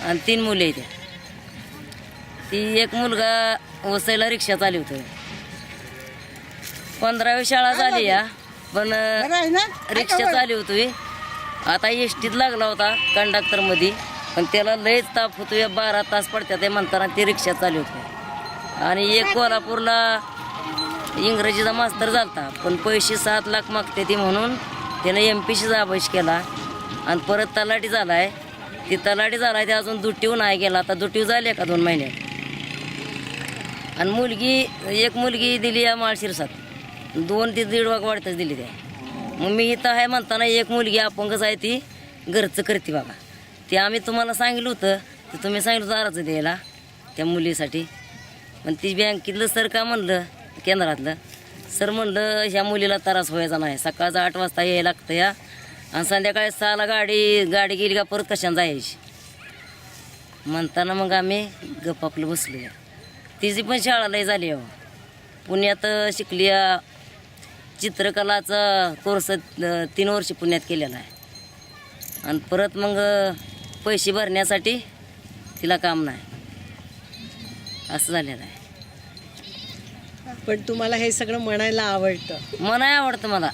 आणि 3 मुले आहेत. ती एक मुलगा वसईला रिक्षा चालवतोय. 15वी शाळा झाली या, पण रिक्षा चालवतोय. आता एसटीत लागला होता कंडक्टरमध्ये, पण त्याला लयच ताप होतोय. 12 तास पडतात ते म्हणताना ते रिक्षा चालवतोय. आणि एक कोल्हापूरला इंग्रजीचा मास्तर झालता, पण पैसे 7 लाख मागते ती म्हणून त्यानं MPCचा अभ्यास केला आणि परत तलाठी झालाय. ती तलाठी झालाय ते अजून दुट्टीव नाही गेला. आता दुट्टीव झाली का 2 महिन्यात. आणि एक मुलगी दिली या माळशिरसात, 2 ते 1.5 लाख वाढतच दिली त्या. मग मी इथं आहे म्हणताना एक मुलगी अपंगच आहे, ती घरचं करते बघा. ते आम्ही तुम्हाला सांगितलं होतं, तर तुम्ही सांगितलं होतं अर्ज द्यायला त्या मुलीसाठी. पण ती बँकेतलं सर का म्हणलं, केंद्रातलं सर म्हणलं ह्या मुलीला त्रास व्हायचा नाही, सकाळचं 8 वाजता यायला लागतं या, आणि संध्याकाळी 6ला गाडी गेली का परत कशाने जायची म्हणताना मग आम्ही गप्प आपलं बसलो. तिची पण शाळा लय झाली आहे. पुण्यात शिकली. चित्रकलाचा कोर्स 3 वर्ष पुण्यात केलेला आहे. आणि परत मग पैसे भरण्यासाठी तिला काम नाही, असं झालेलं आहे. पण तुम्हाला हे सगळं म्हणायला आवडतं? मनाही आवडतं मला.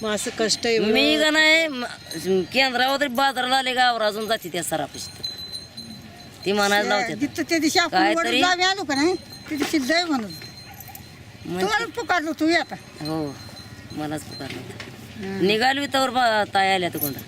मग असं कष्ट मी का नाही केंद्रावर तरी बाजाराला आले गावावर अजून जाते त्या सरापाशी ती म्हणायला लावते काहीतरी. आलो का नाही तिथे जय म्हणून तुम्हाला पुकारलो तू आता. हो, मलाच पुकारलं. निघाली तर ताई आल्या तर कोणता